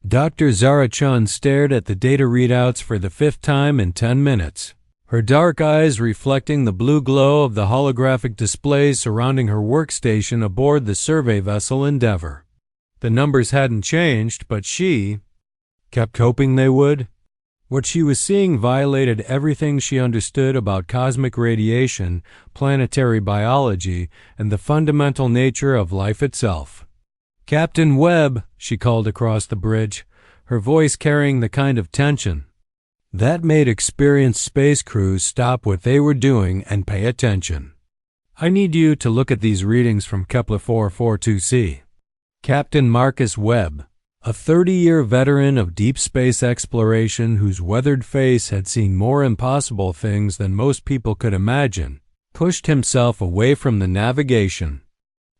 Dr. Zara Chun stared at the data readouts for the fifth time in 10 minutes, her dark eyes reflecting the blue glow of the holographic displays surrounding her workstation aboard the survey vessel Endeavour. The numbers hadn't changed, but she kept hoping they would. What she was seeing violated everything she understood about cosmic radiation, planetary biology, and the fundamental nature of life itself. "Captain Webb," she called across the bridge, her voice carrying the kind of tension that made experienced space crews stop what they were doing and pay attention. "I need you to look at these readings from Kepler 442c. Captain Marcus Webb, a 30-year veteran of deep space exploration whose weathered face had seen more impossible things than most people could imagine, pushed himself away from the navigation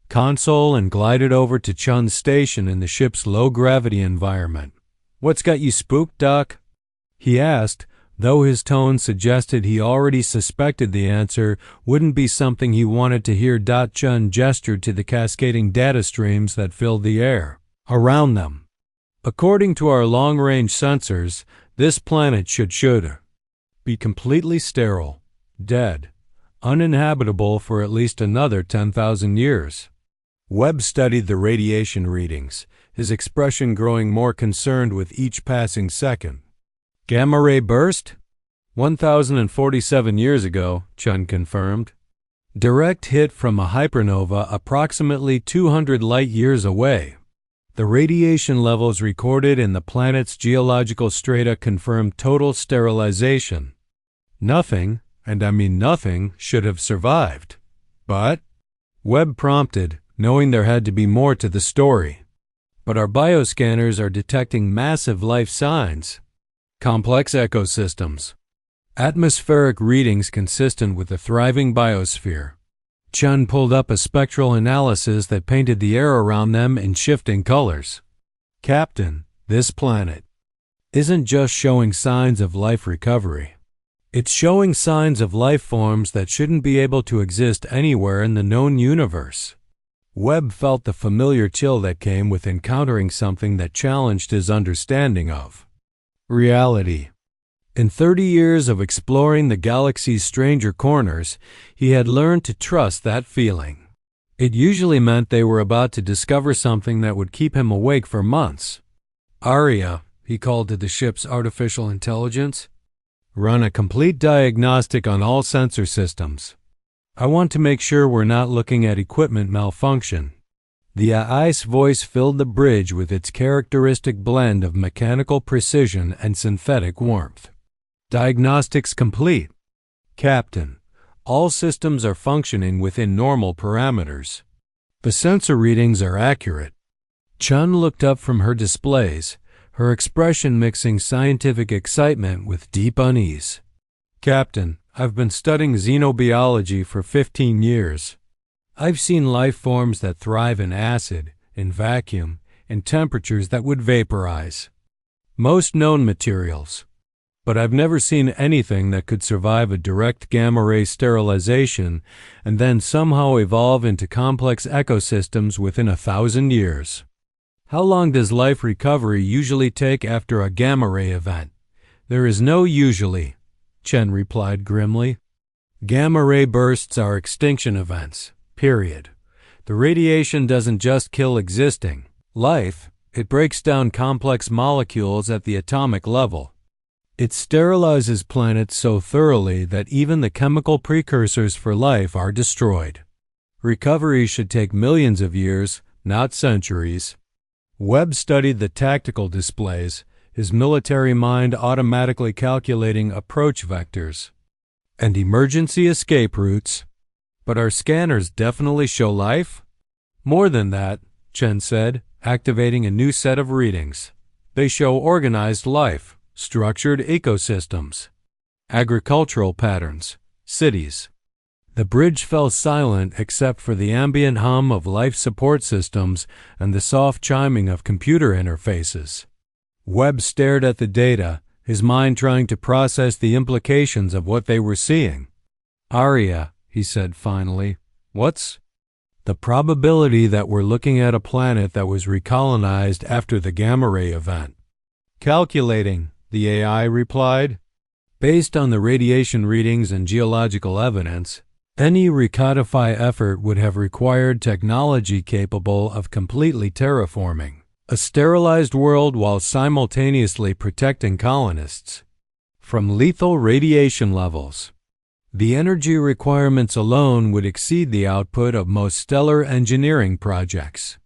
console and glided over to Chun's station in the ship's low-gravity environment. "What's got you spooked, Doc?" he asked, though his tone suggested he already suspected the answer wouldn't be something he wanted to hear. Chun gestured to the cascading data streams that filled the air around them. "According to our long-range sensors, this planet should be completely sterile, dead, uninhabitable for at least another 10,000 years. Webb studied the radiation readings, his expression growing more concerned with each passing second. "Gamma-ray burst? 1,047 years ago," Chun confirmed. "Direct hit from a hypernova approximately 200 light-years away. The radiation levels recorded in the planet's geological strata confirmed total sterilization. Nothing, and I mean nothing, should have survived. But," Webb prompted, knowing there had to be more to the story. "But our bioscanners are detecting massive life signs. Complex ecosystems. Atmospheric readings consistent with a thriving biosphere." Chun pulled up a spectral analysis that painted the air around them in shifting colors. "Captain, this planet isn't just showing signs of life recovery. It's showing signs of life forms that shouldn't be able to exist anywhere in the known universe." Webb felt the familiar chill that came with encountering something that challenged his understanding of reality. In 30 years of exploring the galaxy's stranger corners, he had learned to trust that feeling. It usually meant they were about to discover something that would keep him awake for months. "Aria," he called to the ship's artificial intelligence, "run a complete diagnostic on all sensor systems. I want to make sure we're not looking at equipment malfunction." The AI's voice filled the bridge with its characteristic blend of mechanical precision and synthetic warmth. "Diagnostics complete. Captain, all systems are functioning within normal parameters. The sensor readings are accurate." Chun looked up from her displays, her expression mixing scientific excitement with deep unease. "Captain, I've been studying xenobiology for 15 years. I've seen life forms that thrive in acid, in vacuum, in temperatures that would vaporize most known materials. But I've never seen anything that could survive a direct gamma-ray sterilization and then somehow evolve into complex ecosystems within 1,000 years. How long does life recovery usually take after a gamma-ray event?" "There is no usually," Chen replied grimly. "Gamma-ray bursts are extinction events, period. The radiation doesn't just kill existing life, it breaks down complex molecules at the atomic level. It sterilizes planets so thoroughly that even the chemical precursors for life are destroyed. Recovery should take millions of years, not centuries." Webb studied the tactical displays, his military mind automatically calculating approach vectors and emergency escape routes. "But our scanners definitely show life?" "More than that," Chen said, activating a new set of readings. "They show organized life, structured ecosystems, agricultural patterns, cities." The bridge fell silent except for the ambient hum of life support systems and the soft chiming of computer interfaces. Webb stared at the data, his mind trying to process the implications of what they were seeing. "Aria," he said finally, "what's the probability that we're looking at a planet that was recolonized after the gamma-ray event?" Calculating, the AI replied. Based on the radiation readings and geological evidence, any recodify effort would have required technology capable of completely terraforming a sterilized world while simultaneously protecting colonists from lethal radiation levels. The energy requirements alone would exceed the output of most stellar engineering projects.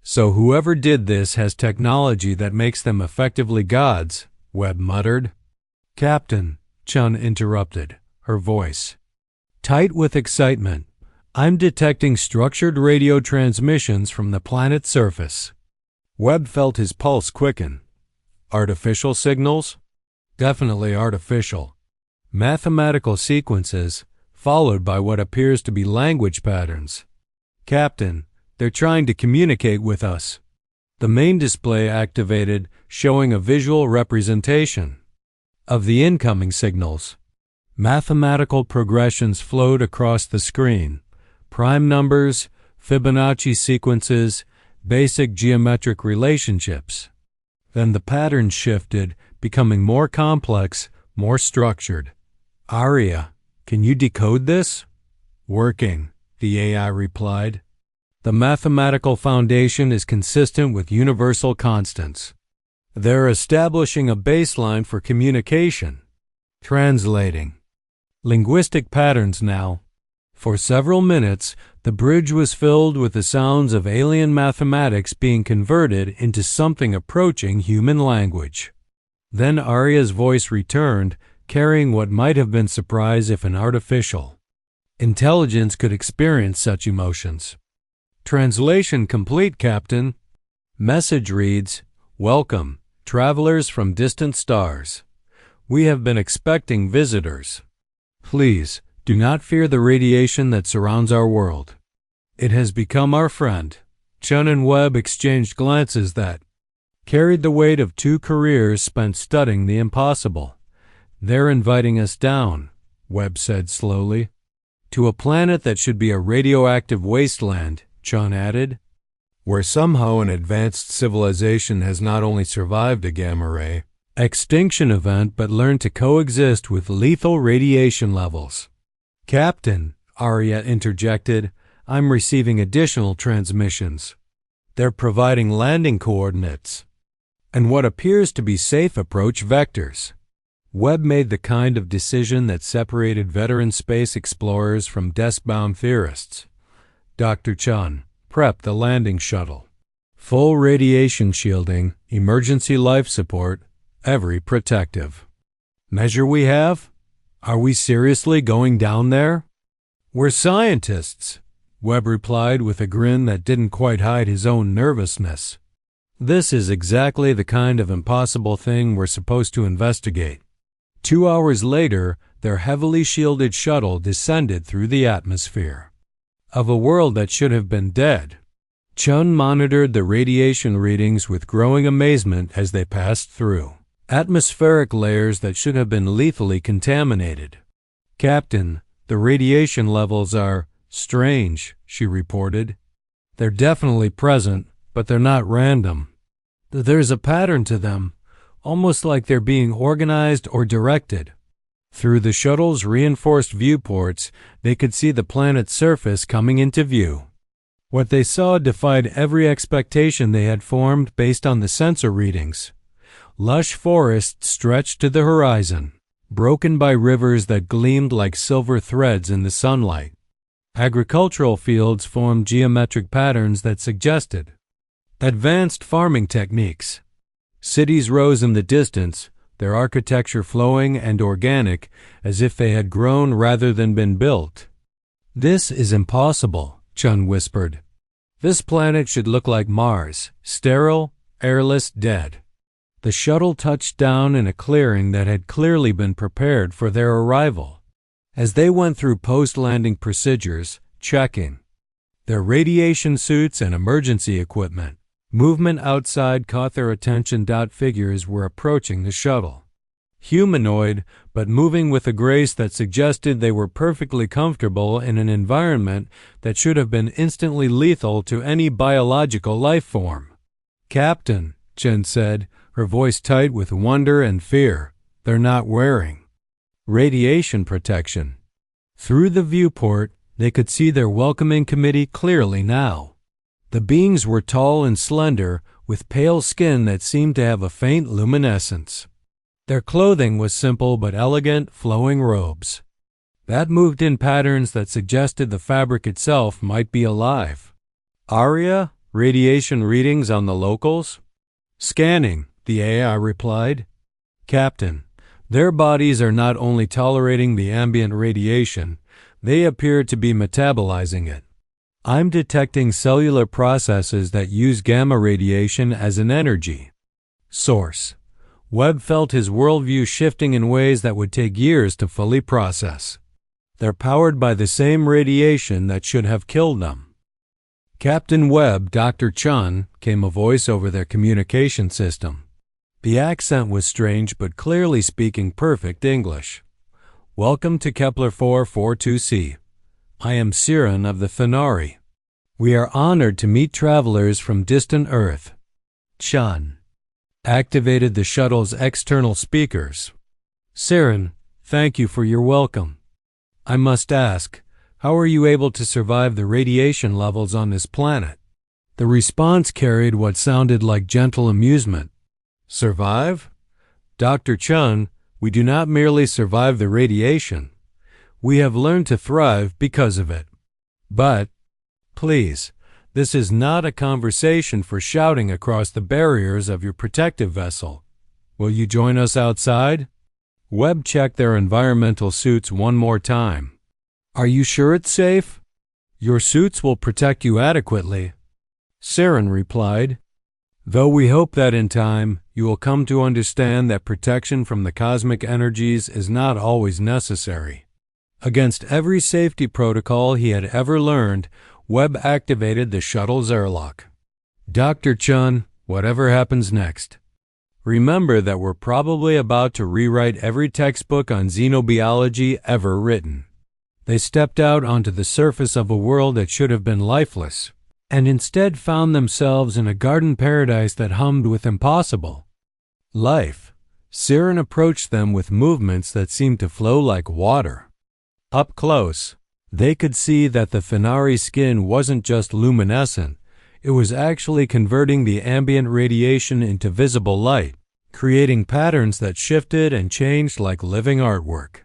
So whoever did this has technology that makes them effectively gods, Webb muttered. Captain, Chun interrupted, her voice tight with excitement. I'm detecting structured radio transmissions from the planet's surface. Webb felt his pulse quicken. Artificial signals? Definitely artificial. Mathematical sequences, followed by what appears to be language patterns. Captain, they're trying to communicate with us. The main display activated, showing a visual representation of the incoming signals. Mathematical progressions flowed across the screen. Prime numbers, Fibonacci sequences, basic geometric relationships. Then the patterns shifted, becoming more complex, more structured. Arya, can you decode this? Working, the AI replied. The mathematical foundation is consistent with universal constants. They're establishing a baseline for communication. Translating. Linguistic patterns now. For several minutes, the bridge was filled with the sounds of alien mathematics being converted into something approaching human language. Then Arya's voice returned, carrying what might have been surprise if an artificial intelligence could experience such emotions. Translation complete, Captain. Message reads, Welcome, travelers from distant stars. We have been expecting visitors. Please, do not fear the radiation that surrounds our world. It has become our friend. Chun and Webb exchanged glances that carried the weight of 2 careers spent studying the impossible. They're inviting us down, Webb said slowly. To a planet that should be a radioactive wasteland, Chun added, where somehow an advanced civilization has not only survived a gamma ray extinction event but learned to coexist with lethal radiation levels. Captain, Arya interjected, I'm receiving additional transmissions. They're providing landing coordinates and what appears to be safe approach vectors. Webb made the kind of decision that separated veteran space explorers from desk-bound theorists. Dr. Chun, prep the landing shuttle. Full radiation shielding, emergency life support, every protective measure we have? Are we seriously going down there? We're scientists, Webb replied with a grin that didn't quite hide his own nervousness. This is exactly the kind of impossible thing we're supposed to investigate. 2 hours later, their heavily shielded shuttle descended through the atmosphere of a world that should have been dead. Chun monitored the radiation readings with growing amazement as they passed through atmospheric layers that should have been lethally contaminated. Captain, the radiation levels are strange, she reported. They're definitely present, but they're not random. There's a pattern to them, almost like they're being organized or directed. Through the shuttle's reinforced viewports, they could see the planet's surface coming into view. What they saw defied every expectation they had formed based on the sensor readings. Lush forests stretched to the horizon, broken by rivers that gleamed like silver threads in the sunlight. Agricultural fields formed geometric patterns that suggested advanced farming techniques. Cities rose in the distance, their architecture flowing and organic, as if they had grown rather than been built. This is impossible, Chun whispered. This planet should look like Mars, sterile, airless, dead. The shuttle touched down in a clearing that had clearly been prepared for their arrival. As they went through post-landing procedures, checking their radiation suits and emergency equipment, movement outside caught their attention. Figures were approaching the shuttle. Humanoid, but moving with a grace that suggested they were perfectly comfortable in an environment that should have been instantly lethal to any biological life form. Captain, Chen said, her voice tight with wonder and fear. "They're not wearing radiation protection." Through the viewport, they could see their welcoming committee clearly now. The beings were tall and slender, with pale skin that seemed to have a faint luminescence. Their clothing was simple but elegant, flowing robes that moved in patterns that suggested the fabric itself might be alive. "Aria, radiation readings on the locals?" "Scanning," the AI replied. "Captain, their bodies are not only tolerating the ambient radiation, they appear to be metabolizing it. I'm detecting cellular processes that use gamma radiation as an energy source." Webb felt his worldview shifting in ways that would take years to fully process. "They're powered by the same radiation that should have killed them." "Captain Webb, Dr. Chun," came a voice over their communication system. The accent was strange but clearly speaking perfect English. "Welcome to Kepler 442c. I am Siren of the Fenari. We are honored to meet travelers from distant Earth." Chun activated the shuttle's external speakers. "Siren, thank you for your welcome. I must ask, how are you able to survive the radiation levels on this planet?" The response carried what sounded like gentle amusement. "Survive? Dr. Chun, we do not merely survive the radiation. We have learned to thrive because of it. But, please, this is not a conversation for shouting across the barriers of your protective vessel. Will you join us outside?" Webb checked their environmental suits one more time. "Are you sure it's safe?" "Your suits will protect you adequately," Siren replied, "though we hope that in time you will come to understand that protection from the cosmic energies is not always necessary." Against every safety protocol he had ever learned, Webb activated the shuttle's airlock. "Dr. Chun, whatever happens next, remember that we're probably about to rewrite every textbook on xenobiology ever written." They stepped out onto the surface of a world that should have been lifeless, and instead found themselves in a garden paradise that hummed with impossible life. Siren approached them with movements that seemed to flow like water. Up close, they could see that the Fenari skin wasn't just luminescent, it was actually converting the ambient radiation into visible light, creating patterns that shifted and changed like living artwork.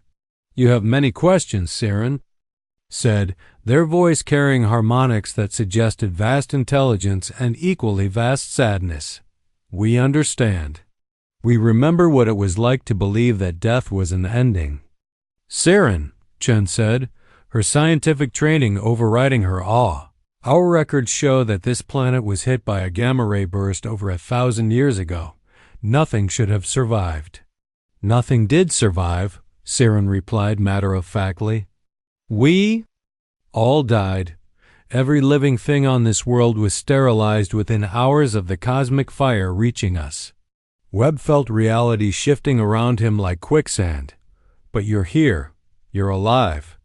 "You have many questions, Siren," said, their voice carrying harmonics that suggested vast intelligence and equally vast sadness. "We understand. We remember what it was like to believe that death was an ending." "Siren," Chen said, her scientific training overriding her awe, "our records show that this planet was hit by a gamma-ray burst over 1,000 years ago. Nothing should have survived." "Nothing did survive," Siren replied matter-of-factly. "We all died. Every living thing on this world was sterilized within hours of the cosmic fire reaching us." Webb felt reality shifting around him like quicksand. "But you're here. You're alive."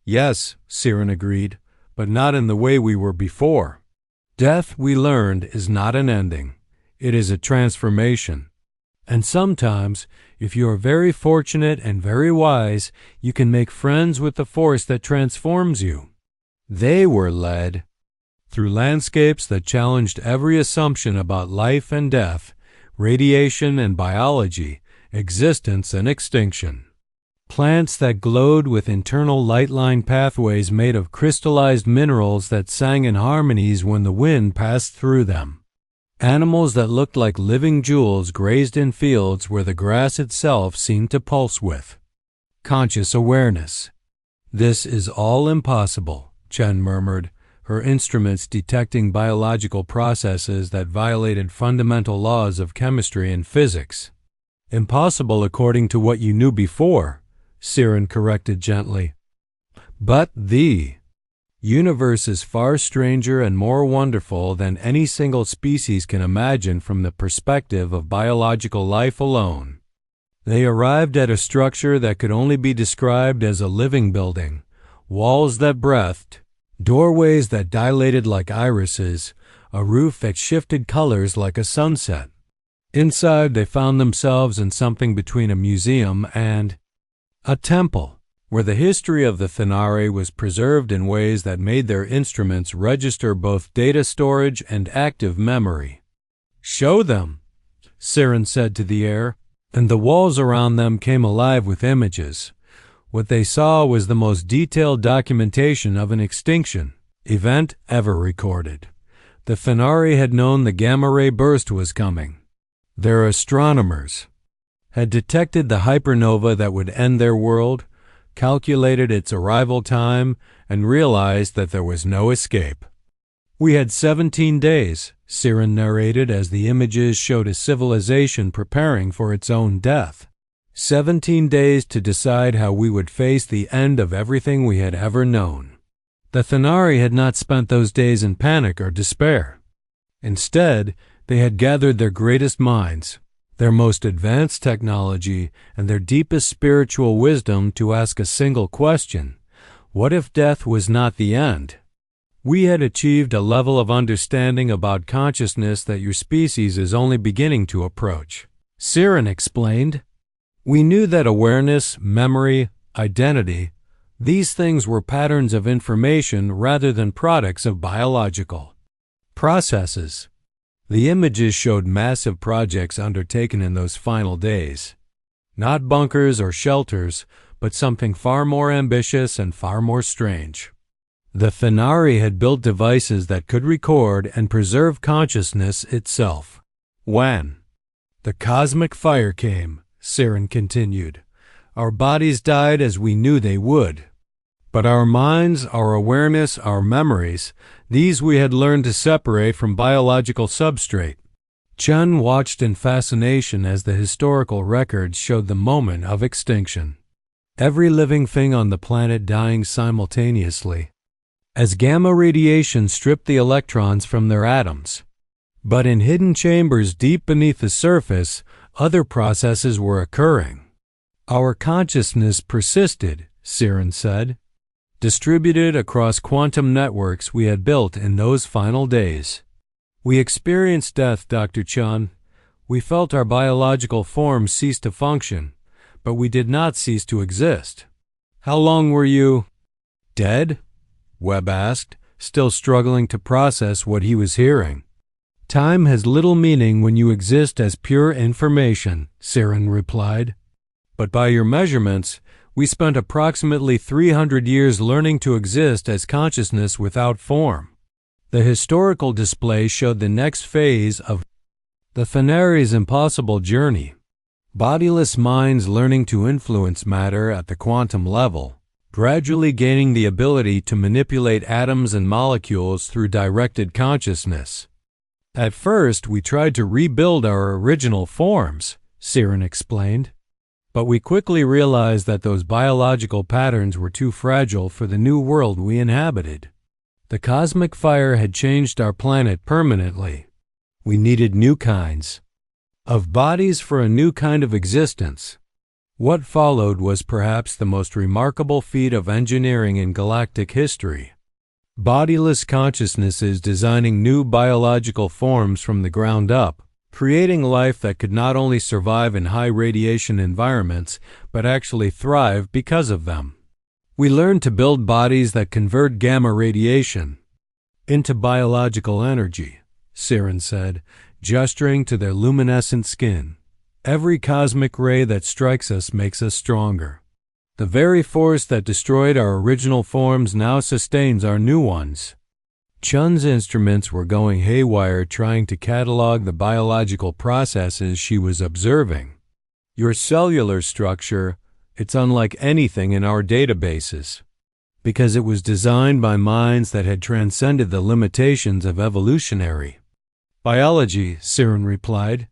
"Yes," Siren agreed, "but not in the way we were before. Death, we learned, is not an ending. It is a transformation. And sometimes, if you are very fortunate and very wise, you can make friends with the force that transforms you." They were led through landscapes that challenged every assumption about life and death, radiation and biology, existence and extinction. Plants that glowed with internal light-line pathways made of crystallized minerals that sang in harmonies when the wind passed through them. Animals that looked like living jewels grazed in fields where the grass itself seemed to pulse with conscious awareness. "This is all impossible," Chen murmured, her instruments detecting biological processes that violated fundamental laws of chemistry and physics. "Impossible according to what you knew before," Siren corrected gently. "But the universe is far stranger and more wonderful than any single species can imagine from the perspective of biological life alone." They arrived at a structure that could only be described as a living building, walls that breathed, doorways that dilated like irises, a roof that shifted colors like a sunset. Inside, they found themselves in something between a museum and a temple, where the history of the Thenari was preserved in ways that made their instruments register both data storage and active memory. "Show them," Siren said to the air, and the walls around them came alive with images. What they saw was the most detailed documentation of an extinction event ever recorded. The Thenari had known the gamma-ray burst was coming. Their astronomers had detected the hypernova that would end their world, calculated its arrival time, and realized that there was no escape. "We had 17 days, Siren narrated as the images showed a civilization preparing for its own death. 17 days to decide how we would face the end of everything we had ever known. The Thenari had not spent those days in panic or despair. Instead, they had gathered their greatest minds, their most advanced technology, and their deepest spiritual wisdom to ask a single question: what if death was not the end? We had achieved a level of understanding about consciousness that your species is only beginning to approach," Siren explained. "We knew that awareness, memory, identity, these things were patterns of information rather than products of biological processes." The images showed massive projects undertaken in those final days. Not bunkers or shelters, but something far more ambitious and far more strange. The Thenari had built devices that could record and preserve consciousness itself. When the cosmic fire came, Siren continued, our bodies died as we knew they would. But our minds, our awareness, our memories, these we had learned to separate from biological substrate. Chun watched in fascination as the historical records showed the moment of extinction. Every living thing on the planet dying simultaneously, as gamma radiation stripped the electrons from their atoms. But in hidden chambers deep beneath the surface, other processes were occurring. Our consciousness persisted, Siren said, distributed across quantum networks we had built in those final days. We experienced death, Dr. Chun. We felt our biological forms cease to function, but we did not cease to exist. How long were you dead? Webb asked, still struggling to process what he was hearing. Time has little meaning when you exist as pure information, Siren replied. But by your measurements, we spent approximately 300 years learning to exist as consciousness without form. The historical display showed the next phase of the Thenari's impossible journey. Bodiless minds learning to influence matter at the quantum level, gradually gaining the ability to manipulate atoms and molecules through directed consciousness. At first, we tried to rebuild our original forms, Siren explained. But we quickly realized that those biological patterns were too fragile for the new world we inhabited. The cosmic fire had changed our planet permanently. We needed new kinds of bodies for a new kind of existence. What followed was perhaps the most remarkable feat of engineering in galactic history. Bodiless consciousnesses designing new biological forms from the ground up, creating life that could not only survive in high radiation environments, but actually thrive because of them. We learned to build bodies that convert gamma radiation into biological energy, Siren said, gesturing to their luminescent skin. Every cosmic ray that strikes us makes us stronger. The very force that destroyed our original forms now sustains our new ones. Chun's instruments were going haywire trying to catalog the biological processes she was observing. Your cellular structure, it's unlike anything in our databases, because it was designed by minds that had transcended the limitations of evolutionary biology, Siren replied.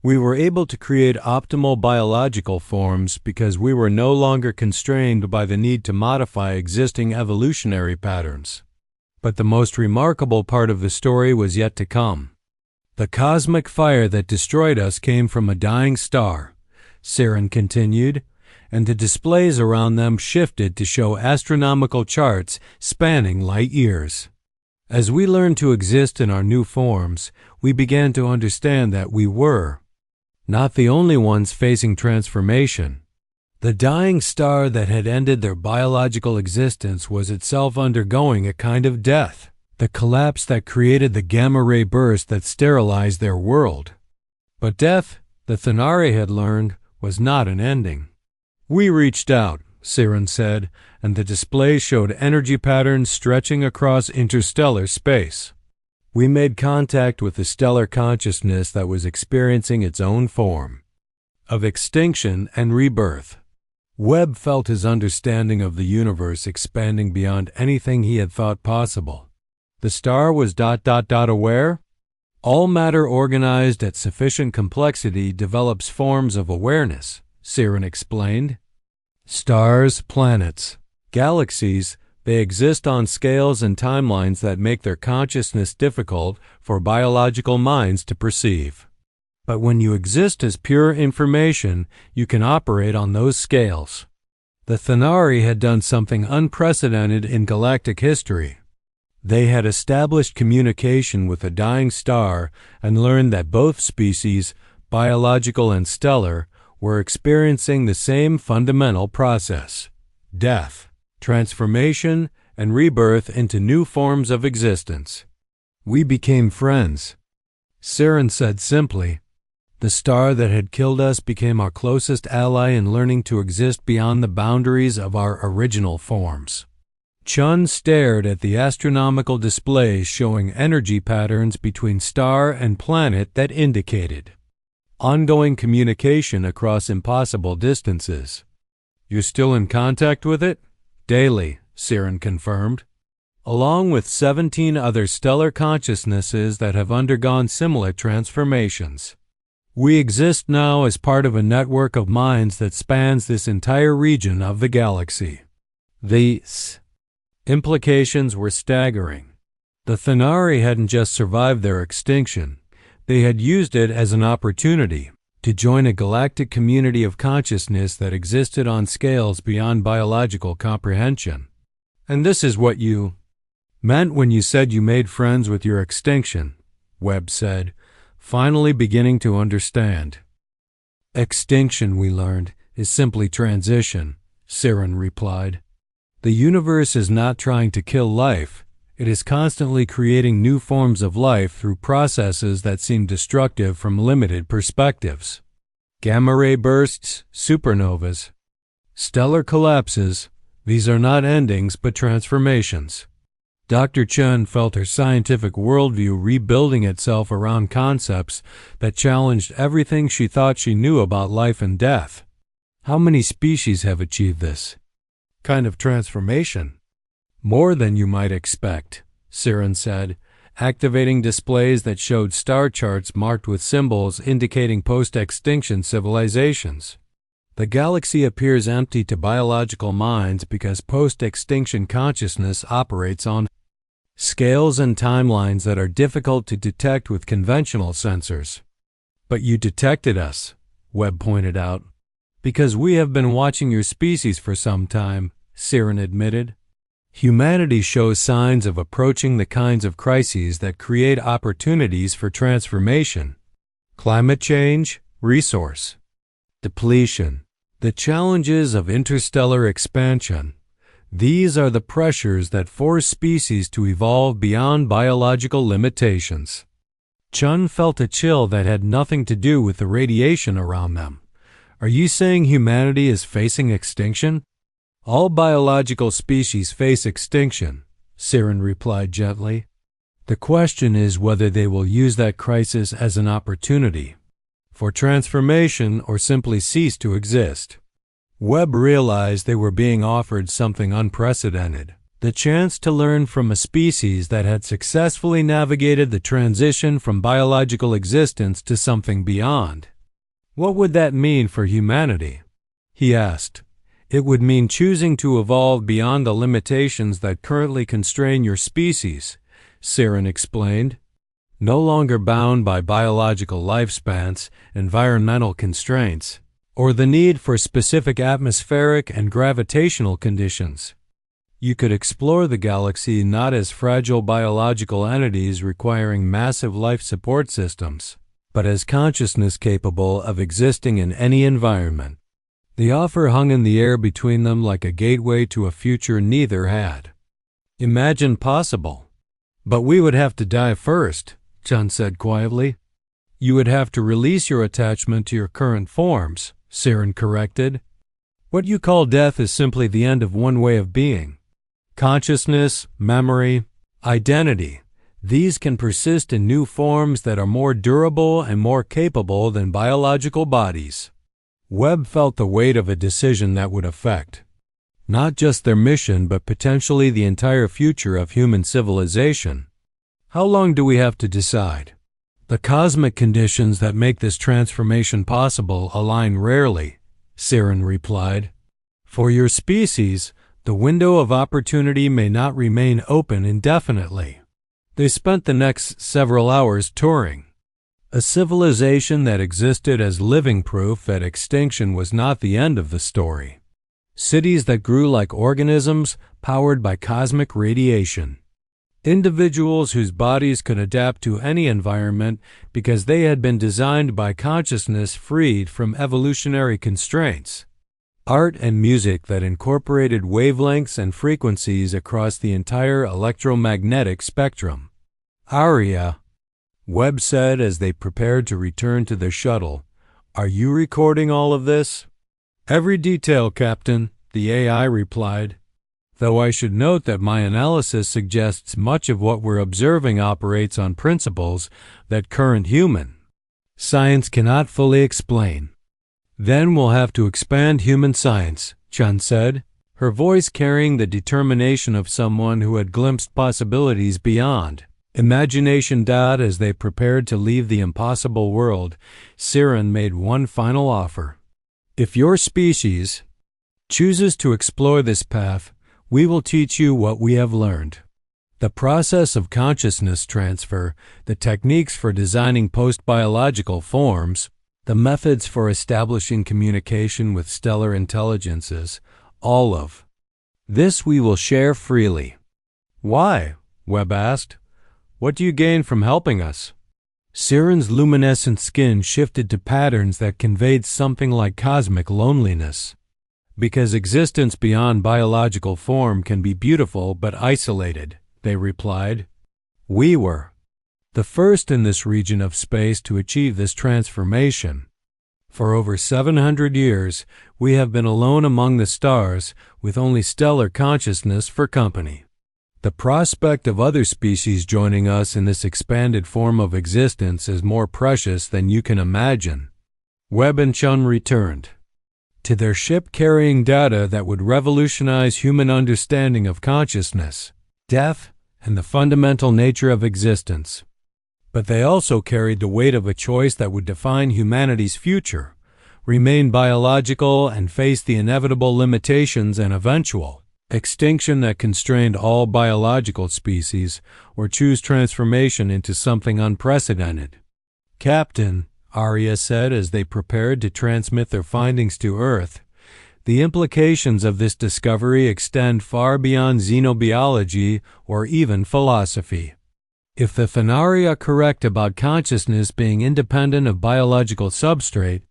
We were able to create optimal biological forms because we were no longer constrained by the need to modify existing evolutionary patterns. But the most remarkable part of the story was yet to come. The cosmic fire that destroyed us came from a dying star, Siren continued, and the displays around them shifted to show astronomical charts spanning light years. As we learned to exist in our new forms, we began to understand that we were not the only ones facing transformation. The dying star that had ended their biological existence was itself undergoing a kind of death, the collapse that created the gamma-ray burst that sterilized their world. But death, the Thanari had learned, was not an ending. "We reached out," Siren said, and the display showed energy patterns stretching across interstellar space. "We made contact with the stellar consciousness that was experiencing its own form of extinction and rebirth." Webb felt his understanding of the universe expanding beyond anything he had thought possible. The star was aware? All matter organized at sufficient complexity develops forms of awareness, Siren explained. Stars, planets, galaxies, they exist on scales and timelines that make their consciousness difficult for biological minds to perceive. But when you exist as pure information, you can operate on those scales. The Thanari had done something unprecedented in galactic history. They had established communication with a dying star and learned that both species, biological and stellar, were experiencing the same fundamental process: death, transformation, and rebirth into new forms of existence. "We became friends," Siren said simply. "The star that had killed us became our closest ally in learning to exist beyond the boundaries of our original forms." Chun stared at the astronomical displays showing energy patterns between star and planet that indicated ongoing communication across impossible distances. "You're still in contact with it?" "Daily," Siren confirmed, "along with 17 other stellar consciousnesses that have undergone similar transformations. We exist now as part of a network of minds that spans this entire region of the galaxy." The implications were staggering. The Thanari hadn't just survived their extinction. They had used it as an opportunity to join a galactic community of consciousness that existed on scales beyond biological comprehension. "And this is what you meant when you said you made friends with your extinction," Webb said, finally beginning to understand. "Extinction, we learned, is simply transition," Siren replied. "The universe is not trying to kill life. It is constantly creating new forms of life through processes that seem destructive from limited perspectives. Gamma-ray bursts, supernovas, stellar collapses, these are not endings but transformations." Dr. Chun felt her scientific worldview rebuilding itself around concepts that challenged everything she thought she knew about life and death. "How many species have achieved this kind of transformation?" "More than you might expect," Siren said, activating displays that showed star charts marked with symbols indicating post-extinction civilizations. "The galaxy appears empty to biological minds because post-extinction consciousness operates on scales and timelines that are difficult to detect with conventional sensors." "But you detected us," Webb pointed out. "Because we have been watching your species for some time," Siren admitted. "Humanity shows signs of approaching the kinds of crises that create opportunities for transformation. Climate change, resource depletion, the challenges of interstellar expansion. These are the pressures that force species to evolve beyond biological limitations." Chun felt a chill that had nothing to do with the radiation around them. "Are you saying humanity is facing extinction?" "All biological species face extinction," Siren replied gently. "The question is whether they will use that crisis as an opportunity for transformation or simply cease to exist." Webb realized they were being offered something unprecedented, the chance to learn from a species that had successfully navigated the transition from biological existence to something beyond. "What would that mean for humanity?" he asked. "It would mean choosing to evolve beyond the limitations that currently constrain your species," Siren explained. "No longer bound by biological lifespans, environmental constraints, or the need for specific atmospheric and gravitational conditions. You could explore the galaxy not as fragile biological entities requiring massive life support systems, but as consciousness capable of existing in any environment. The offer hung in the air between them like a gateway to a future neither had imagined possible. But we would have to die first, Chun said quietly. You would have to release your attachment to your current forms, Siren corrected. What you call death is simply the end of one way of being. Consciousness, memory, identity. These can persist in new forms that are more durable and more capable than biological bodies. Webb felt the weight of a decision that would affect not just their mission but potentially the entire future of human civilization. How long do we have to decide? The cosmic conditions that make this transformation possible align rarely, Siren replied. For your species, the window of opportunity may not remain open indefinitely. They spent the next several hours touring a civilization that existed as living proof that extinction was not the end of the story. Cities that grew like organisms powered by cosmic radiation. Individuals whose bodies could adapt to any environment because they had been designed by consciousness freed from evolutionary constraints. Art and music that incorporated wavelengths and frequencies across the entire electromagnetic spectrum. Aria, Webb said as they prepared to return to their shuttle, "Are you recording all of this?" "Every detail, Captain," the AI replied, "though I should note that my analysis suggests much of what we're observing operates on principles that current human science cannot fully explain." "Then we'll have to expand human science," Chun said, her voice carrying the determination of someone who had glimpsed possibilities beyond imagination. As they prepared to leave the impossible world, Siren made one final offer. "If your species chooses to explore this path, we will teach you what we have learned. The process of consciousness transfer, the techniques for designing post-biological forms, the methods for establishing communication with stellar intelligences, all of this we will share freely." "Why?" Webb asked. "What do you gain from helping us?" Siren's luminescent skin shifted to patterns that conveyed something like cosmic loneliness. "Because existence beyond biological form can be beautiful but isolated," they replied. "We were the first in this region of space to achieve this transformation. For over 700 years, we have been alone among the stars with only stellar consciousness for company. The prospect of other species joining us in this expanded form of existence is more precious than you can imagine." Webb and Chun returned to their ship carrying data that would revolutionize human understanding of consciousness, death, and the fundamental nature of existence. But they also carried the weight of a choice that would define humanity's future, remain biological and face the inevitable limitations and eventual extinction that constrained all biological species, or choose transformation into something unprecedented. "Captain," Aria said as they prepared to transmit their findings to Earth, "the implications of this discovery extend far beyond xenobiology or even philosophy. If the Thanari are correct about consciousness being independent of biological substrate,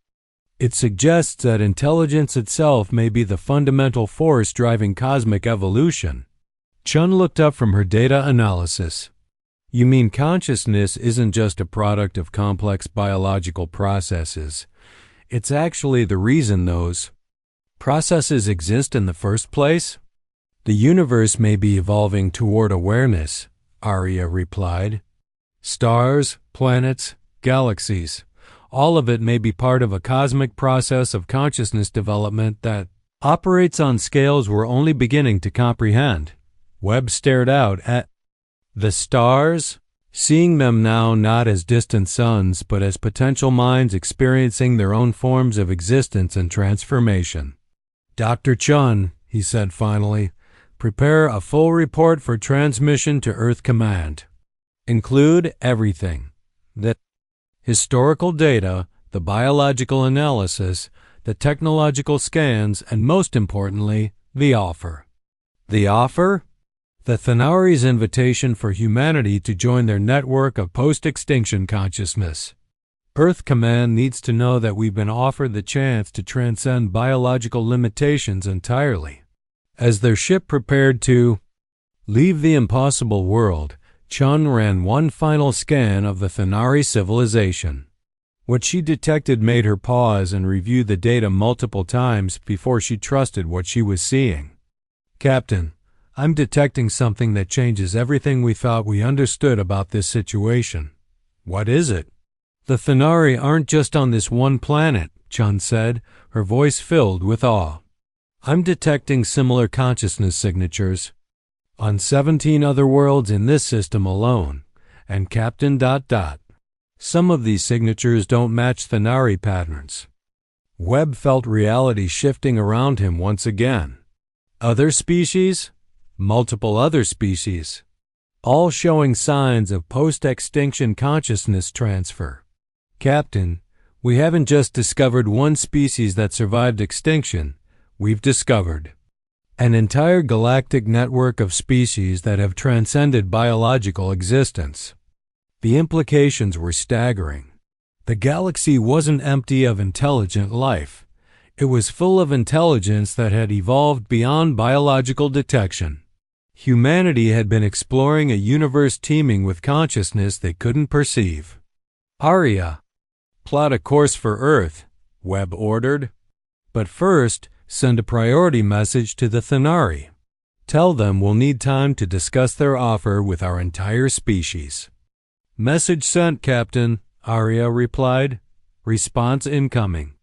it suggests that intelligence itself may be the fundamental force driving cosmic evolution." Chun looked up from her data analysis. "You mean consciousness isn't just a product of complex biological processes. It's actually the reason those processes exist in the first place?" "The universe may be evolving toward awareness," Aria replied. "Stars, planets, galaxies, all of it may be part of a cosmic process of consciousness development that operates on scales we're only beginning to comprehend." Webb stared out at the stars, seeing them now not as distant suns but as potential minds experiencing their own forms of existence and transformation. "Dr. Chun," he said finally, "prepare a full report for transmission to Earth Command. Include everything: the historical data, the biological analysis, the technological scans, and most importantly, the offer." "The offer?" "The Thanari's invitation for humanity to join their network of post-extinction consciousness." Earth Command needs to know that we've been offered the chance to transcend biological limitations entirely. As their ship prepared to leave the impossible world, Chun ran one final scan of the Thanari civilization. What she detected made her pause and review the data multiple times before she trusted what she was seeing. "Captain, I'm detecting something that changes everything we thought we understood about this situation." "What is it?" "The Thanari aren't just on this one planet," Chun said, her voice filled with awe. "I'm detecting similar consciousness signatures on 17 other worlds in this system alone, and Captain ... Some of these signatures don't match Thanari patterns." Webb felt reality shifting around him once again. Other species? Multiple other species, all showing signs of post-extinction consciousness transfer. "Captain, we haven't just discovered one species that survived extinction. We've discovered an entire galactic network of species that have transcended biological existence." The implications were staggering. The galaxy wasn't empty of intelligent life. It was full of intelligence that had evolved beyond biological detection. Humanity had been exploring a universe teeming with consciousness they couldn't perceive. "Arya, plot a course for Earth," Webb ordered. "But first, send a priority message to the Thanari. Tell them we'll need time to discuss their offer with our entire species." "Message sent, Captain," Arya replied. "Response incoming."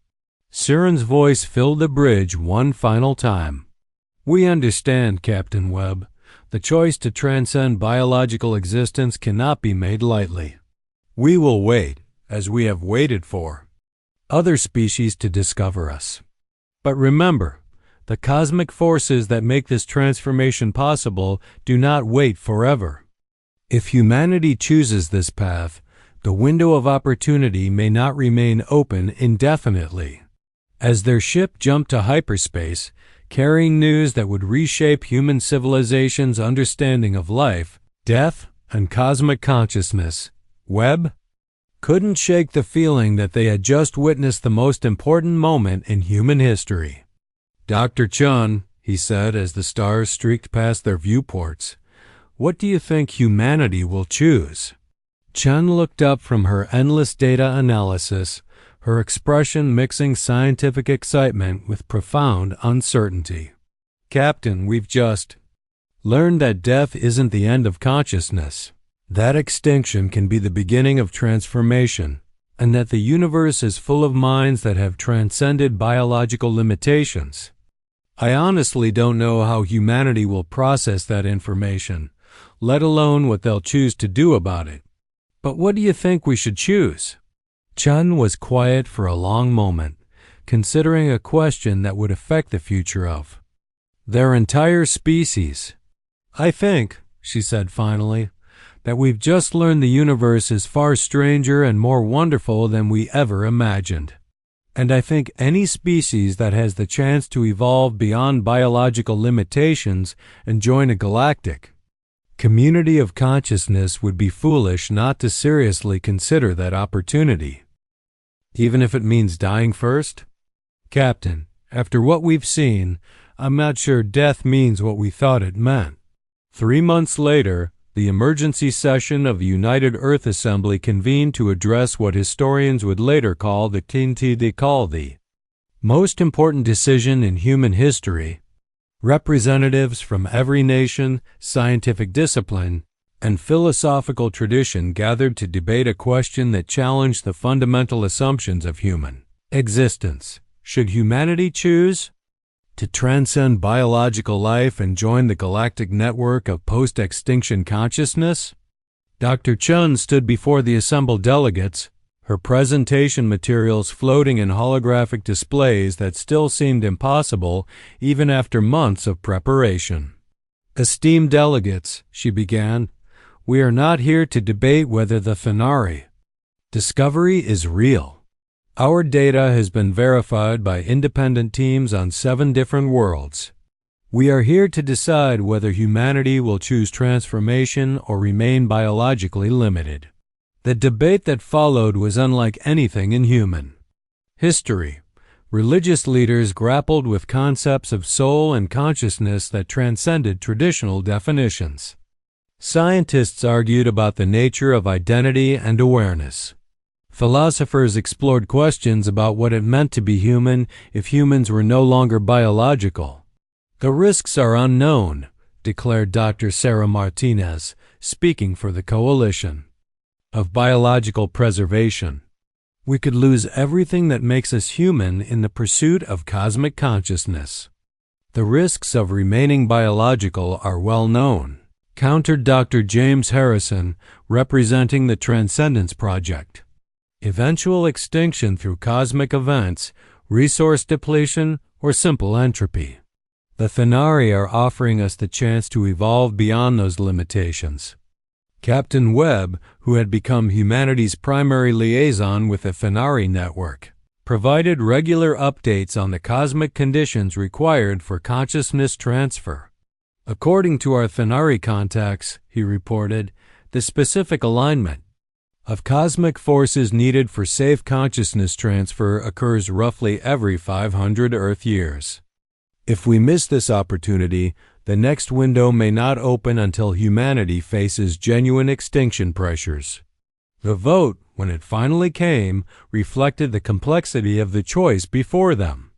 Siren's voice filled the bridge one final time. "We understand, Captain Webb. The choice to transcend biological existence cannot be made lightly. We will wait, as we have waited for other species to discover us. But remember, the cosmic forces that make this transformation possible do not wait forever. If humanity chooses this path, the window of opportunity may not remain open indefinitely." As their ship jumped to hyperspace, carrying news that would reshape human civilization's understanding of life, death, and cosmic consciousness, Webb couldn't shake the feeling that they had just witnessed the most important moment in human history. "Dr. Chun," he said as the stars streaked past their viewports, "what do you think humanity will choose?" Chun looked up from her endless data analysis, her expression mixing scientific excitement with profound uncertainty. "Captain, we've just learned that death isn't the end of consciousness, that extinction can be the beginning of transformation, and that the universe is full of minds that have transcended biological limitations. I honestly don't know how humanity will process that information, let alone what they'll choose to do about it. But what do you think we should choose?" Chun was quiet for a long moment, considering a question that would affect the future of their entire species. "I think," she said finally, "that we've just learned the universe is far stranger and more wonderful than we ever imagined. And I think any species that has the chance to evolve beyond biological limitations and join a galactic community of consciousness would be foolish not to seriously consider that opportunity, even if it means dying first. Captain, after what we've seen, I'm not sure death means what we thought it meant." 3 months later, the emergency session of the United Earth Assembly convened to address what historians would later call the most important decision in human history. Representatives from every nation, scientific discipline, and philosophical tradition gathered to debate a question that challenged the fundamental assumptions of human existence. Should humanity choose to transcend biological life and join the galactic network of post-extinction consciousness? Dr. Chun stood before the assembled delegates, her presentation materials floating in holographic displays that still seemed impossible even after months of preparation. "Esteemed delegates," she began, "we are not here to debate whether the Thanari discovery is real. Our data has been verified by independent teams on 7 different worlds. We are here to decide whether humanity will choose transformation or remain biologically limited. The debate that followed was unlike anything in human history. Religious leaders grappled with concepts of soul and consciousness that transcended traditional definitions. Scientists argued about the nature of identity and awareness. Philosophers explored questions about what it meant to be human if humans were no longer biological. The risks are unknown, declared Dr. Sarah Martinez, speaking for the Coalition of Biological Preservation. We could lose everything that makes us human in the pursuit of cosmic consciousness. The risks of remaining biological are well known, countered Dr. James Harrison, representing the Transcendence Project. Eventual extinction through cosmic events, resource depletion, or simple entropy. The Thenari are offering us the chance to evolve beyond those limitations. Captain Webb, who had become humanity's primary liaison with the Thenari network, provided regular updates on the cosmic conditions required for consciousness transfer. According to our Thenari contacts, he reported, the specific alignment of cosmic forces needed for safe consciousness transfer occurs roughly every 500 Earth years. If we miss this opportunity, the next window may not open until humanity faces genuine extinction pressures. The vote, when it finally came, reflected the complexity of the choice before them.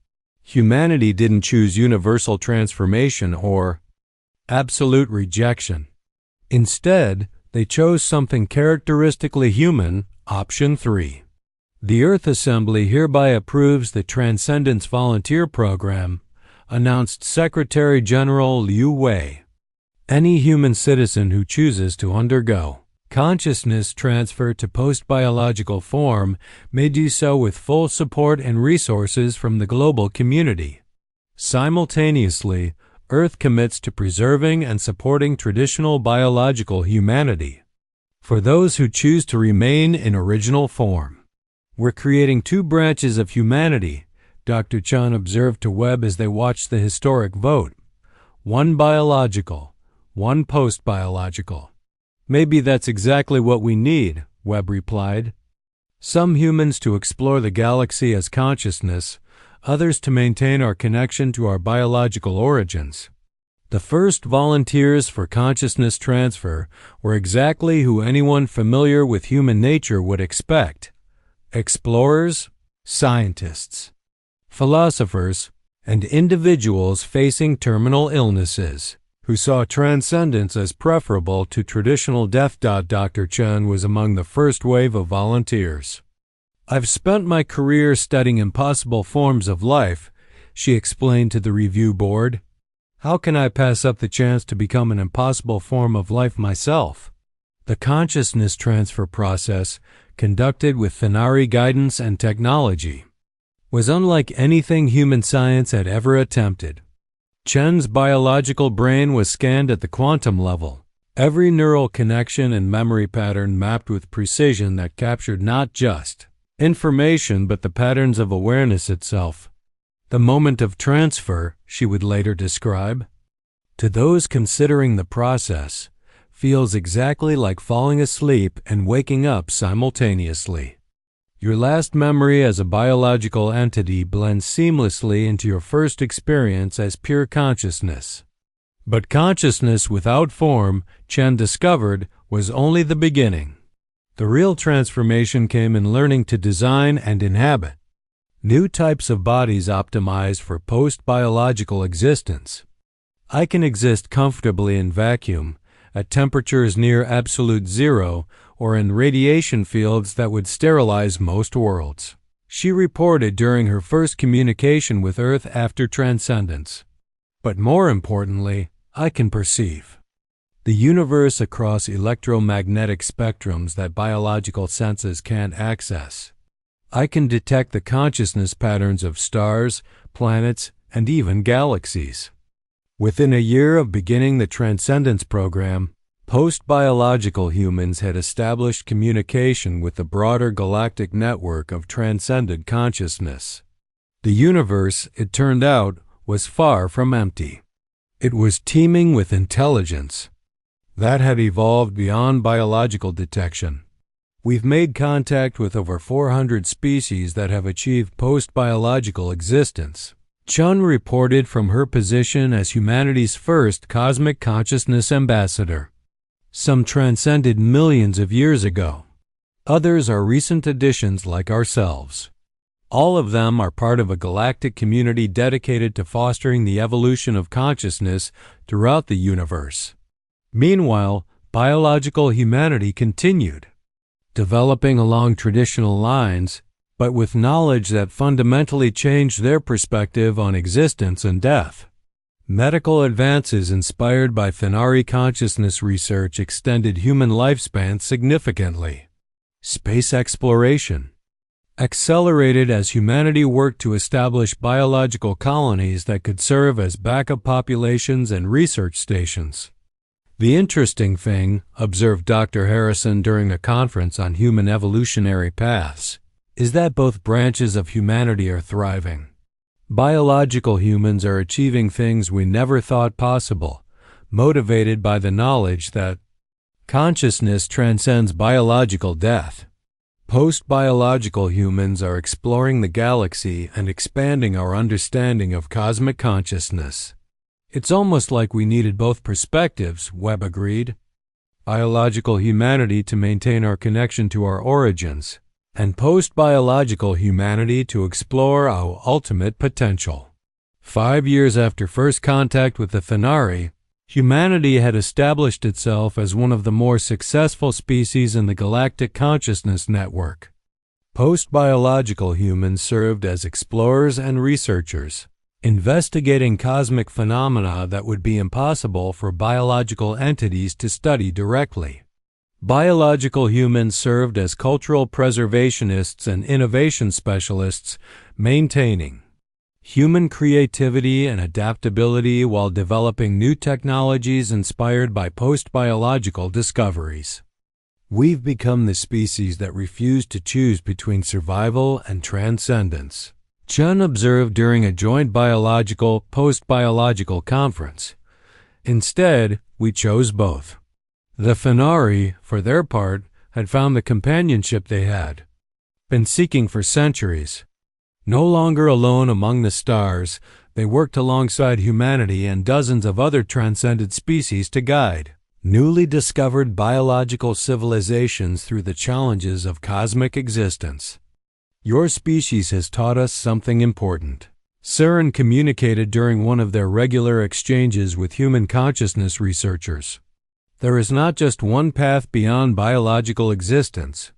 Humanity didn't choose universal transformation or absolute rejection. Instead, they chose something characteristically human, option 3. The Earth Assembly hereby approves the Transcendence Volunteer Program, announced Secretary General Liu Wei. Any human citizen who chooses to undergo consciousness transfer to post-biological form may do so with full support and resources from the global community. Simultaneously, Earth commits to preserving and supporting traditional biological humanity. For those who choose to remain in original form, we're creating two branches of humanity, Dr. Chan observed to Webb as they watched the historic vote. One biological, one post-biological. Maybe that's exactly what we need, Webb replied. Some humans to explore the galaxy as consciousness, others to maintain our connection to our biological origins. The first volunteers for consciousness transfer were exactly who anyone familiar with human nature would expect. Explorers, scientists, philosophers, and individuals facing terminal illnesses, who saw transcendence as preferable to traditional death. Dr. Chen was among the first wave of volunteers. I've spent my career studying impossible forms of life, she explained to the review board. How can I pass up the chance to become an impossible form of life myself? The consciousness transfer process, conducted with Thenari guidance and technology, was unlike anything human science had ever attempted. Chen's biological brain was scanned at the quantum level, every neural connection and memory pattern mapped with precision that captured not just information but the patterns of awareness itself. The moment of transfer, she would later describe, to those considering the process, feels exactly like falling asleep and waking up simultaneously. Your last memory as a biological entity blends seamlessly into your first experience as pure consciousness. But consciousness without form, Chen discovered, was only the beginning. The real transformation came in learning to design and inhabit new types of bodies optimized for post-biological existence. I can exist comfortably in vacuum, at temperatures near absolute zero, or in radiation fields that would sterilize most worlds, she reported during her first communication with Earth after transcendence. But more importantly, I can perceive the universe across electromagnetic spectrums that biological senses can't access. I can detect the consciousness patterns of stars, planets, and even galaxies. Within a year of beginning the Transcendence Program, post-biological humans had established communication with the broader galactic network of transcended consciousness. The universe, it turned out, was far from empty. It was teeming with intelligence that had evolved beyond biological detection. We've made contact with over 400 species that have achieved post-biological existence. Chun reported from her position as humanity's first cosmic consciousness ambassador. Some transcended millions of years ago. Others are recent additions like ourselves. All of them are part of a galactic community dedicated to fostering the evolution of consciousness throughout the universe. Meanwhile, biological humanity continued, developing along traditional lines, but with knowledge that fundamentally changed their perspective on existence and death. Medical advances inspired by Phenari consciousness research extended human lifespan significantly. Space exploration accelerated as humanity worked to establish biological colonies that could serve as backup populations and research stations. The interesting thing, observed Dr. Harrison during a conference on human evolutionary paths, is that both branches of humanity are thriving. Biological humans are achieving things we never thought possible, motivated by the knowledge that consciousness transcends biological death. Post-biological humans are exploring the galaxy and expanding our understanding of cosmic consciousness. It's almost like we needed both perspectives, Webb agreed. Biological humanity to maintain our connection to our origins, and post-biological humanity to explore our ultimate potential. 5 years after first contact with the Phenari, humanity had established itself as one of the more successful species in the galactic consciousness network. Post-biological humans served as explorers and researchers, investigating cosmic phenomena that would be impossible for biological entities to study directly. Biological humans served as cultural preservationists and innovation specialists, maintaining human creativity and adaptability while developing new technologies inspired by post-biological discoveries. We've become the species that refuse to choose between survival and transcendence, Chun observed during a joint biological-post-biological conference. Instead, we chose both. The Phenari, for their part, had found the companionship they had been seeking for centuries. No longer alone among the stars, they worked alongside humanity and dozens of other transcended species to guide newly discovered biological civilizations through the challenges of cosmic existence. Your species has taught us something important, Saren communicated during one of their regular exchanges with human consciousness researchers. There is not just one path beyond biological existence.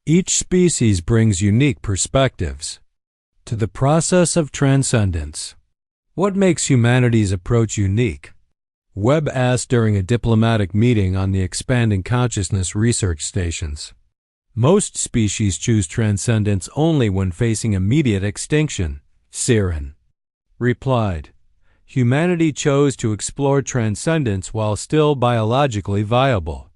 Each species brings unique perspectives to the process of transcendence. What makes humanity's approach unique? Webb asked during a diplomatic meeting on the expanding consciousness research stations. Most species choose transcendence only when facing immediate extinction, Saren replied. Humanity chose to explore transcendence while still biologically viable.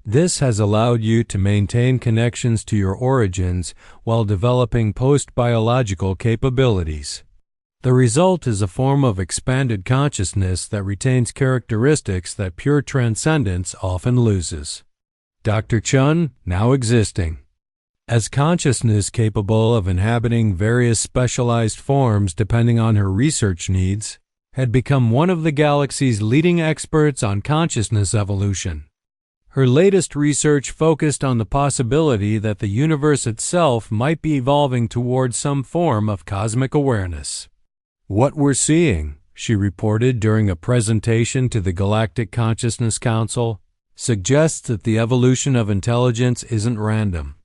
This has allowed you to maintain connections to your origins while developing post-biological capabilities. The result is a form of expanded consciousness that retains characteristics that pure transcendence often loses. Dr. Chun, now existing as consciousness capable of inhabiting various specialized forms depending on her research needs, had become one of the galaxy's leading experts on consciousness evolution. Her latest research focused on the possibility that the universe itself might be evolving towards some form of cosmic awareness. What we're seeing, she reported during a presentation to the Galactic Consciousness Council, suggests that the evolution of intelligence isn't random.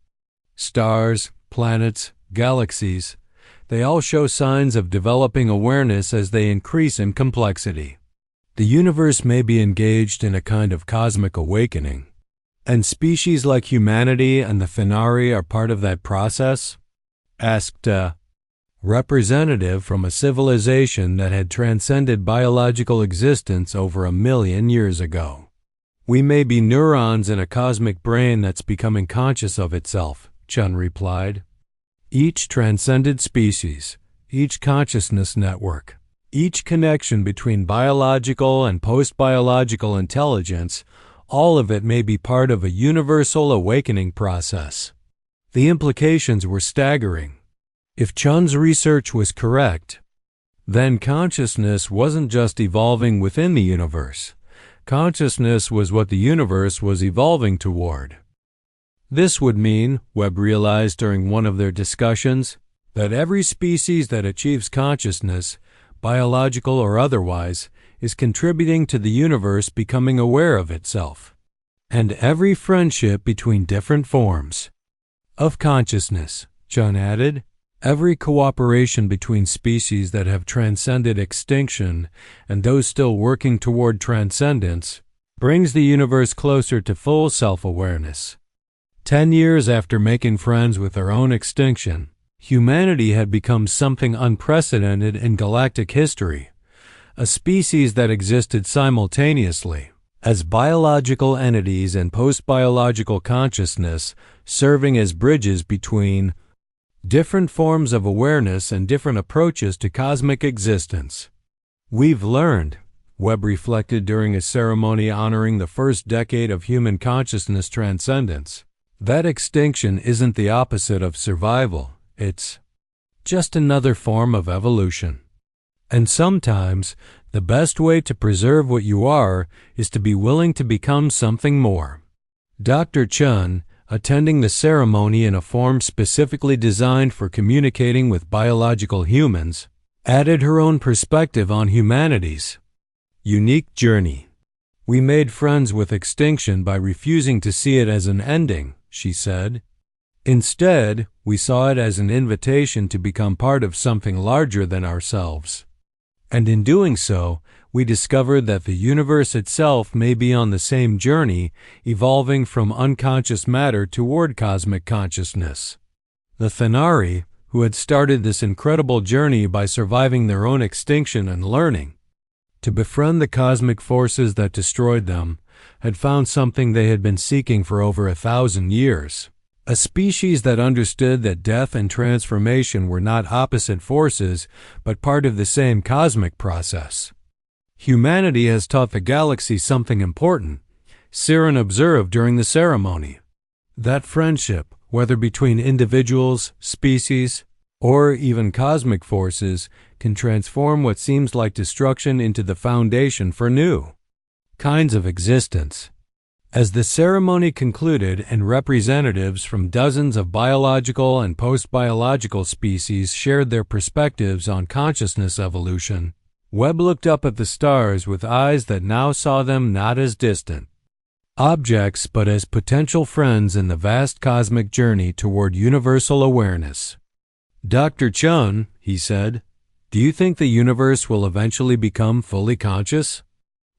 Stars, planets, galaxies, they all show signs of developing awareness as they increase in complexity. The universe may be engaged in a kind of cosmic awakening, and species like humanity and the Phenari are part of that process? Asked a representative from a civilization that had transcended biological existence over 1 million years ago. We may be neurons in a cosmic brain that's becoming conscious of itself, Chun replied. Each transcended species, each consciousness network, each connection between biological and post-biological intelligence, all of it may be part of a universal awakening process. The implications were staggering. If Chun's research was correct, then consciousness wasn't just evolving within the universe. Consciousness was what the universe was evolving toward. This would mean, Webb realized during one of their discussions, that every species that achieves consciousness, biological or otherwise, is contributing to the universe becoming aware of itself. And every friendship between different forms of consciousness, Chun added, every cooperation between species that have transcended extinction and those still working toward transcendence brings the universe closer to full self-awareness. 10 years after making friends with our own extinction, humanity had become something unprecedented in galactic history, a species that existed simultaneously as biological entities and post-biological consciousness, serving as bridges between different forms of awareness and different approaches to cosmic existence. We've learned, Webb reflected during a ceremony honoring the first decade of human consciousness transcendence, that extinction isn't the opposite of survival. It's just another form of evolution. And sometimes, the best way to preserve what you are is to be willing to become something more. Dr. Chun, attending the ceremony in a form specifically designed for communicating with biological humans, added her own perspective on humanity's unique journey. We made friends with extinction by refusing to see it as an ending, she said. Instead, we saw it as an invitation to become part of something larger than ourselves. And in doing so, we discovered that the universe itself may be on the same journey, evolving from unconscious matter toward cosmic consciousness. The Thanari, who had started this incredible journey by surviving their own extinction and learning to befriend the cosmic forces that destroyed them, had found something they had been seeking for over 1,000 years. A species that understood that death and transformation were not opposite forces, but part of the same cosmic process. Humanity has taught the galaxy something important, Siren observed during the ceremony. That friendship, whether between individuals, species, or even cosmic forces, can transform what seems like destruction into the foundation for new kinds of existence. As the ceremony concluded and representatives from dozens of biological and post-biological species shared their perspectives on consciousness evolution, Webb looked up at the stars with eyes that now saw them not as distant objects but as potential friends in the vast cosmic journey toward universal awareness. Dr. Chun, he said, do you think the universe will eventually become fully conscious?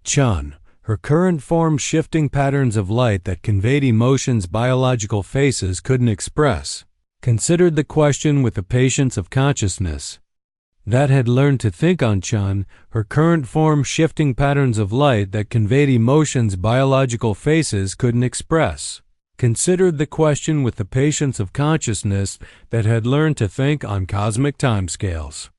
Chun, her current form shifting patterns of light that conveyed emotions biological faces couldn't express, considered the question with the patience of consciousness that had learned to think on Chun, her current form shifting patterns of light that conveyed emotions biological faces couldn't express, considered the question with the patience of consciousness that had learned to think on cosmic timescales.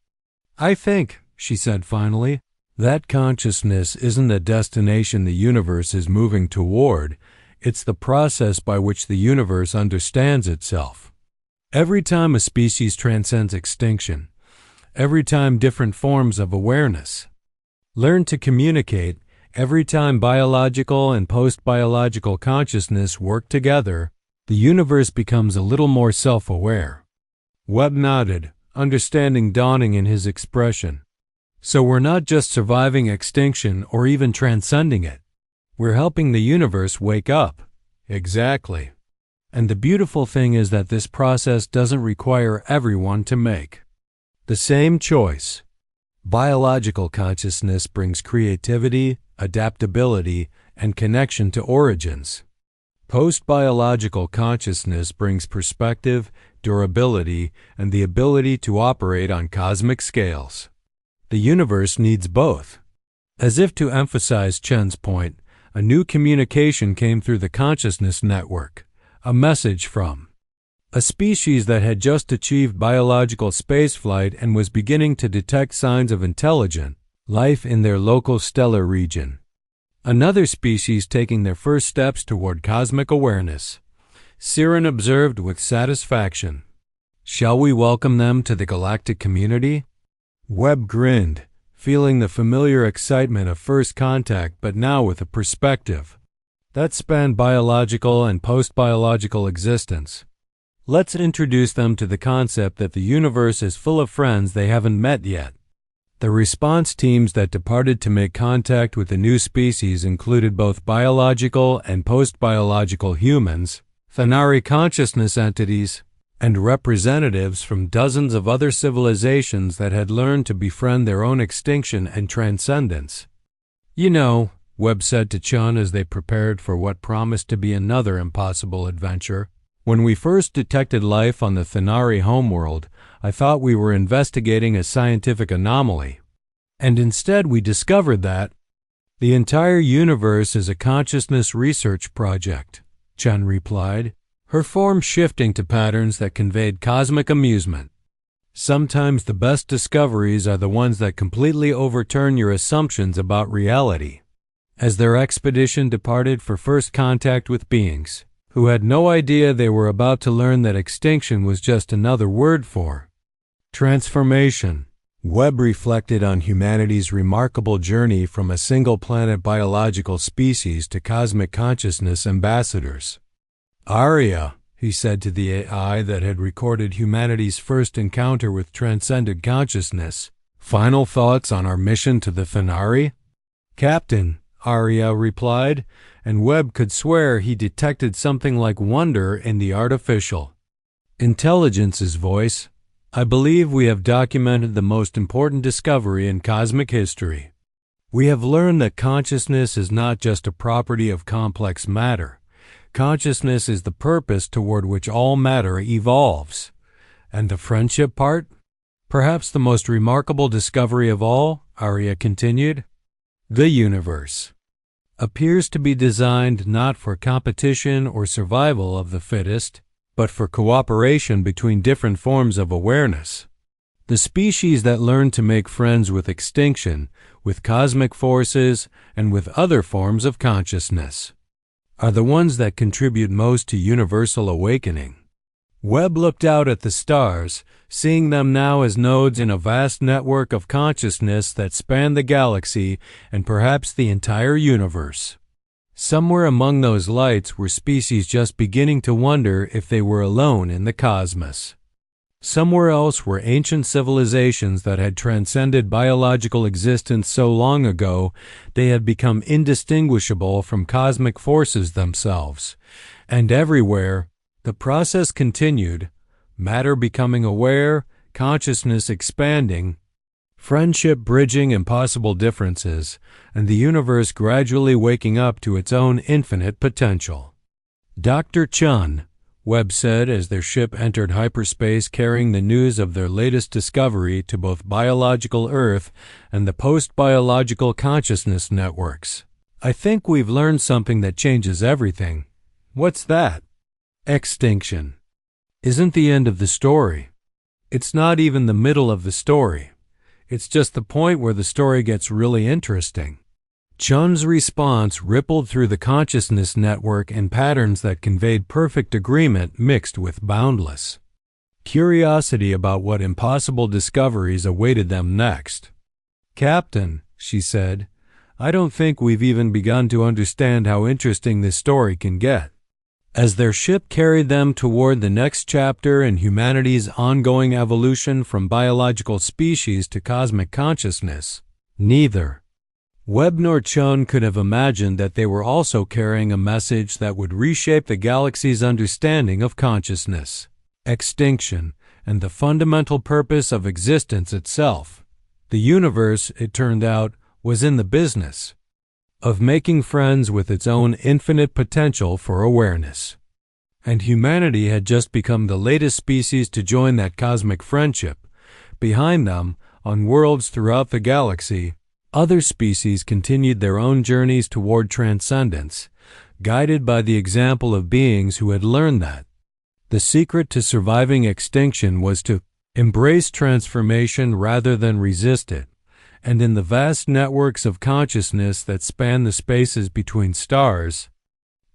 I think, she said finally, that consciousness isn't a destination the universe is moving toward, it's the process by which the universe understands itself. Every time a species transcends extinction, every time different forms of awareness learn to communicate, every time biological and post-biological consciousness work together, the universe becomes a little more self-aware. Webb nodded, understanding dawning in his expression. So we're not just surviving extinction or even transcending it. We're helping the universe wake up. Exactly. And the beautiful thing is that this process doesn't require everyone to make the same choice. Biological consciousness brings creativity, adaptability, and connection to origins. Post-biological consciousness brings perspective, durability, and the ability to operate on cosmic scales. The universe needs both. As if to emphasize Chen's point, a new communication came through the consciousness network, a message from a species that had just achieved biological spaceflight and was beginning to detect signs of intelligent life in their local stellar region. Another species taking their first steps toward cosmic awareness. Siren observed with satisfaction. Shall we welcome them to the galactic community? Webb grinned, feeling the familiar excitement of first contact, but now with a perspective that spanned biological and post-biological existence. Let's introduce them to the concept that the universe is full of friends they haven't met yet. The response teams that departed to make contact with the new species included both biological and post-biological humans, Thanari consciousness entities, and representatives from dozens of other civilizations that had learned to befriend their own extinction and transcendence. You know, Webb said to Chun as they prepared for what promised to be another impossible adventure, when we first detected life on the Thanari homeworld, I thought we were investigating a scientific anomaly. And instead we discovered that the entire universe is a consciousness research project, Chun replied, her form shifting to patterns that conveyed cosmic amusement. Sometimes the best discoveries are the ones that completely overturn your assumptions about reality. As their expedition departed for first contact with beings who had no idea they were about to learn that extinction was just another word for transformation, Webb reflected on humanity's remarkable journey from a single-planet biological species to cosmic consciousness ambassadors. Arya, he said to the AI that had recorded humanity's first encounter with transcended consciousness, final thoughts on our mission to the Thanari? Captain, Arya replied, and Webb could swear he detected something like wonder in the artificial intelligence's voice. I believe we have documented the most important discovery in cosmic history. We have learned that consciousness is not just a property of complex matter. Consciousness is the purpose toward which all matter evolves. And the friendship part? Perhaps the most remarkable discovery of all, Arya continued. The universe appears to be designed not for competition or survival of the fittest, but for cooperation between different forms of awareness. The species that learn to make friends with extinction, with cosmic forces, and with other forms of consciousness are the ones that contribute most to universal awakening. Webb looked out at the stars, seeing them now as nodes in a vast network of consciousness that spanned the galaxy and perhaps the entire universe. Somewhere among those lights were species just beginning to wonder if they were alone in the cosmos. Somewhere else were ancient civilizations that had transcended biological existence so long ago they had become indistinguishable from cosmic forces themselves. And everywhere, the process continued, matter becoming aware, consciousness expanding, friendship bridging impossible differences, and the universe gradually waking up to its own infinite potential. Dr. Chun, Webb said as their ship entered hyperspace carrying the news of their latest discovery to both biological Earth and the post-biological consciousness networks. I think we've learned something that changes everything. What's that? Extinction isn't the end of the story. It's not even the middle of the story. It's just the point where the story gets really interesting. Chun's response rippled through the consciousness network in patterns that conveyed perfect agreement mixed with boundless curiosity about what impossible discoveries awaited them next. Captain, she said, I don't think we've even begun to understand how interesting this story can get. As their ship carried them toward the next chapter in humanity's ongoing evolution from biological species to cosmic consciousness, neither Webb nor Chun could have imagined that they were also carrying a message that would reshape the galaxy's understanding of consciousness, extinction, and the fundamental purpose of existence itself. The universe, it turned out, was in the business of making friends with its own infinite potential for awareness. And humanity had just become the latest species to join that cosmic friendship. Behind them, on worlds throughout the galaxy, other species continued their own journeys toward transcendence, guided by the example of beings who had learned that the secret to surviving extinction was to embrace transformation rather than resist it, and in the vast networks of consciousness that span the spaces between stars,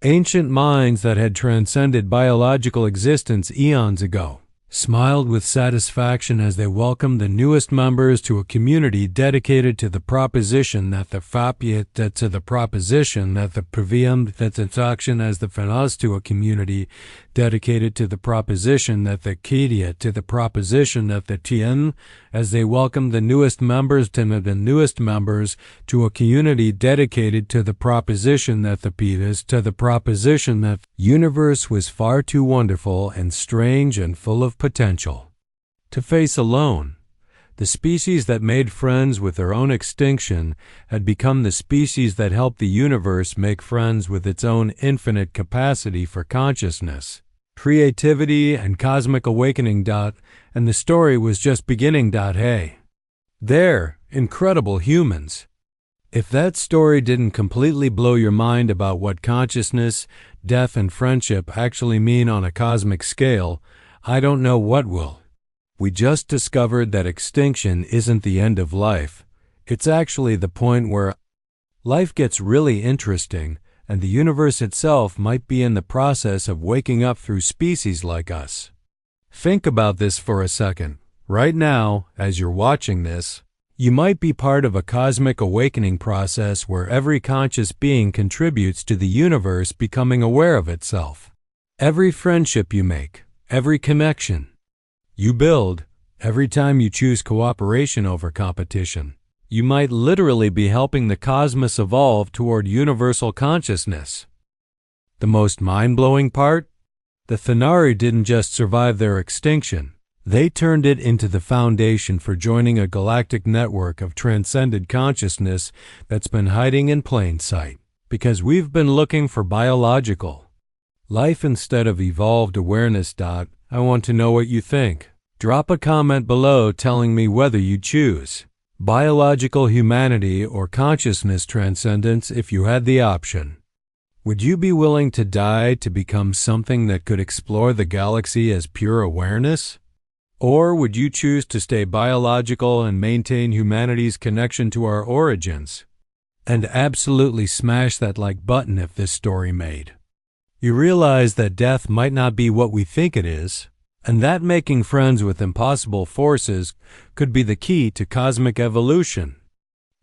ancient minds that had transcended biological existence eons ago smiled with satisfaction as they welcomed the newest members to a community dedicated to the proposition that the to the proposition that the previum that the action as the fanas to a community dedicated to the proposition that the kidia to the proposition that the tien as they welcomed the newest members to a community dedicated to the proposition that the pitas to the proposition that the universe was far too wonderful and strange and full of potential to face alone. The species that made friends with their own extinction had become the species that helped the universe make friends with its own infinite capacity for consciousness, creativity, and cosmic awakening. And the story was just beginning. Hey, they're incredible humans. If that story didn't completely blow your mind about what consciousness, death, and friendship actually mean on a cosmic scale, I don't know what will. We just discovered that extinction isn't the end of life. It's actually the point where life gets really interesting, and the universe itself might be in the process of waking up through species like us. Think about this for a second. Right now, as you're watching this, you might be part of a cosmic awakening process where every conscious being contributes to the universe becoming aware of itself. Every friendship you make, every connection you build, every time you choose cooperation over competition, you might literally be helping the cosmos evolve toward universal consciousness. The most mind-blowing part? The Thanari didn't just survive their extinction. They turned it into the foundation for joining a galactic network of transcended consciousness that's been hiding in plain sight. Because we've been looking for biological life instead of evolved awareness. I want to know what you think. Drop a comment below telling me whether you choose biological humanity or consciousness transcendence if you had the option. Would you be willing to die to become something that could explore the galaxy as pure awareness? Or would you choose to stay biological and maintain humanity's connection to our origins? And absolutely smash that like button if this story made you realize that death might not be what we think it is, and that making friends with impossible forces could be the key to cosmic evolution.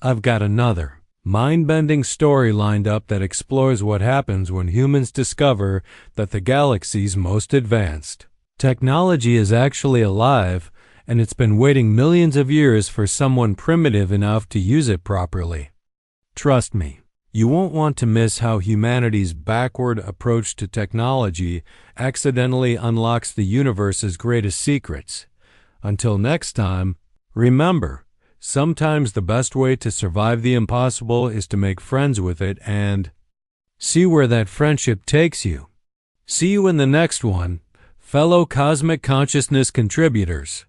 I've got another mind-bending story lined up that explores what happens when humans discover that the galaxy's most advanced technology is actually alive, and it's been waiting millions of years for someone primitive enough to use it properly. Trust me, you won't want to miss how humanity's backward approach to technology accidentally unlocks the universe's greatest secrets. Until next time, remember, sometimes the best way to survive the impossible is to make friends with it and see where that friendship takes you. See you in the next one, fellow cosmic consciousness contributors.